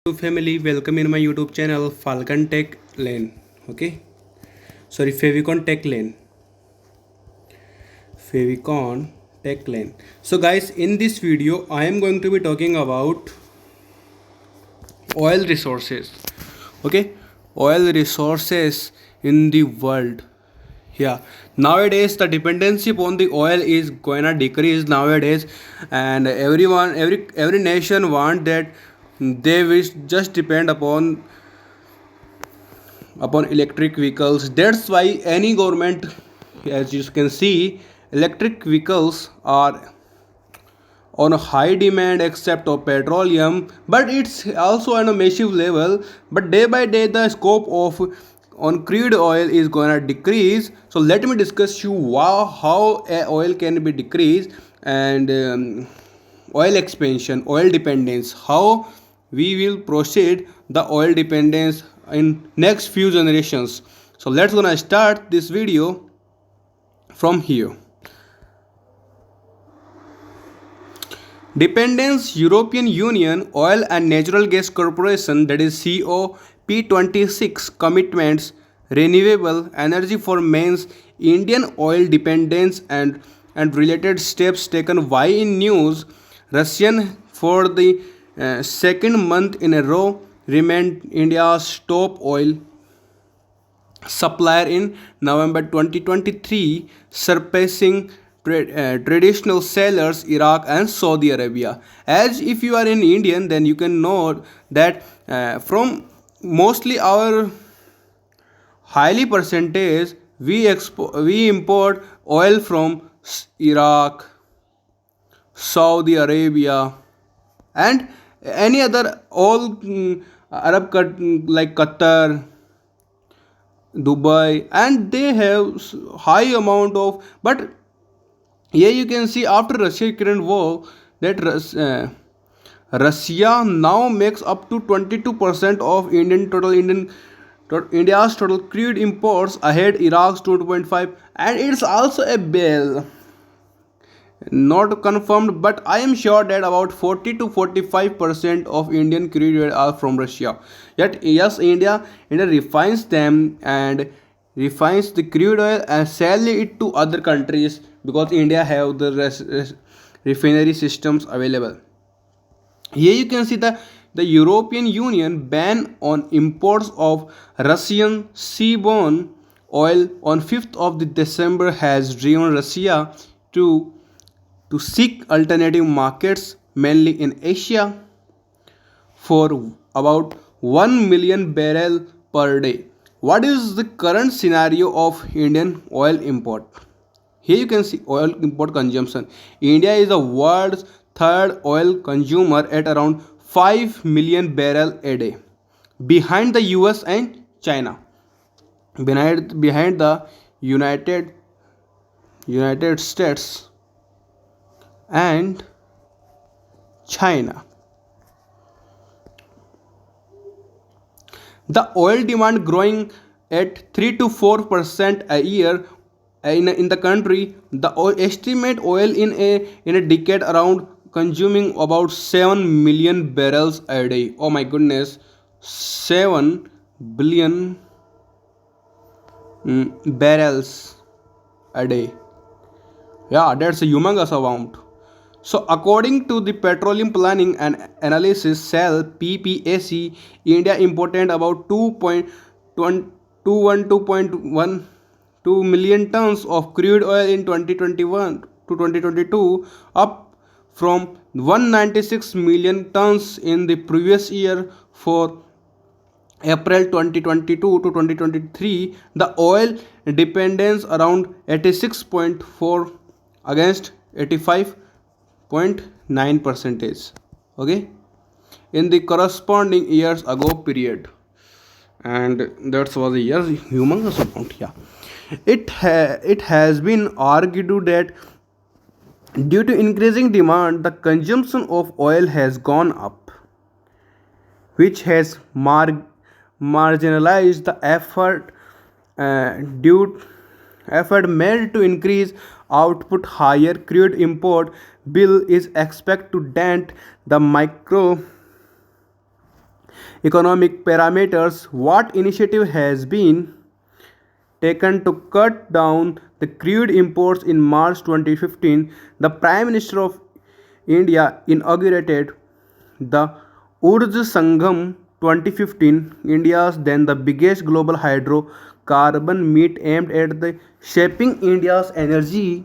Family, welcome in my YouTube channel Falcon Tech Lane. Okay, sorry, Favicon Tech Lane. Favicon Tech Lane. So, guys, in this video, I am going to be talking about oil resources. Okay, oil resources in the world. Yeah, nowadays the dependency upon the oil is going to decrease nowadays, and every nation want that they wish just depend upon electric vehicles. That's why any government, as you can see, electric vehicles are on a high demand except of petroleum, but it's also on a massive level. But day by day the scope of on crude oil is going to decrease. So let me discuss you how oil can be decreased, and oil expansion, oil dependence, how we will proceed the oil dependence in next few generations. So let's gonna start this video from here. Dependence European Union Oil and Natural Gas Corporation, that is COP26 commitments renewable energy for means Indian oil dependence and related steps taken. Why in news? Russian for the second month in a row remained India's top oil supplier in November 2023, surpassing traditional sellers Iraq and Saudi Arabia. As if you are an Indian, then you can know that from mostly our highly percentage we import oil from Iraq, Saudi Arabia, and any other all Arab like Qatar, Dubai, and they have high amount of. But here you can see after Russia-Ukraine war that Russia now makes up to 22% of India's total crude imports, ahead Iraq's 2.5, and it's also a bill not confirmed, but I am sure that about 40 to 45% of Indian crude oil are from Russia. Yet yes, India refines them and refines the crude oil and sell it to other countries because India have the refinery systems available. Here you can see the European Union ban on imports of Russian seaborne oil on 5th of the December has driven Russia to seek alternative markets mainly in Asia for about 1 million barrel per day. What is the current scenario of Indian oil import? Here you can see oil import consumption. India is the world's third oil consumer at around 5 million barrel a day, behind the US and China. Behind the United States and China. The oil demand growing at 3 to 4% a year in the country. The estimate oil in a decade around consuming about 7 million barrels a day. Oh my goodness, 7 billion barrels a day. Yeah, that's a humongous amount. So, according to the Petroleum Planning and Analysis Cell (PPAC), India imported about 2.12 million tons of crude oil in 2021 to 2022, up from 196 million tons in the previous year. For April 2022 to 2023, the oil dependence around 86.4 against 85.9 percentage, okay, in the corresponding years ago period. And that was a year humongous amount. Yeah, it has been argued that due to increasing demand the consumption of oil has gone up, which has marginalized the due effort made to increase output. Higher crude import bill is expected to dent the economic parameters. What initiative has been taken to cut down the crude imports in March 2015? The Prime Minister of India inaugurated the Urja Sangam 2015, India's then the biggest global hydrocarbon meet aimed at the shaping India's energy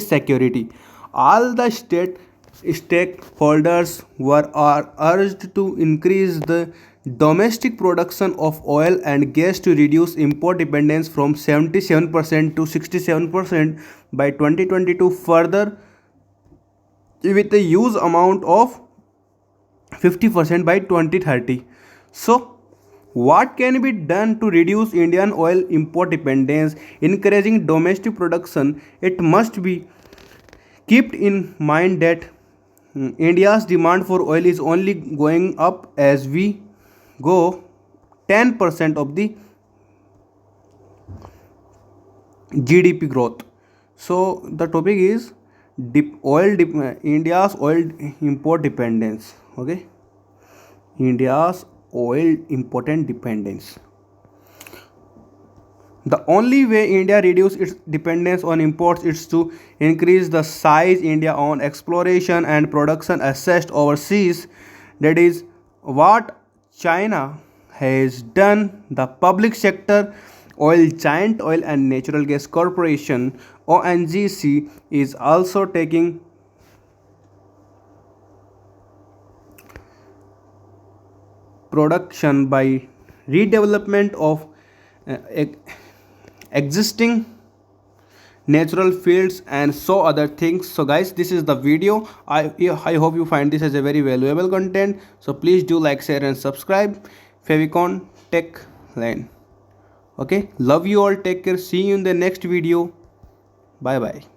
security. All the state stakeholders were are urged to increase the domestic production of oil and gas to reduce import dependence from 77% to 67% by 2022, further with a huge amount of 50% by 2030. So, what can be done to reduce Indian oil import dependence, encouraging domestic production? It must be kept in mind that India's demand for oil is only going up as we go. 10% of the GDP growth. So the topic is India's oil import dependence. Okay, India's oil important dependence. The only way India reduce its dependence on imports is to increase the size India on exploration and production assessed overseas. That is what China has done. The public sector oil giant oil and natural gas corporation ONGC is also taking production by redevelopment of uh, existing natural fields and so other things. So guys, this is the video. I hope you find this as a very valuable content. So please do like, share and subscribe. Favicon Tech Line. Okay, love you all, take care, see you in the next video. Bye bye.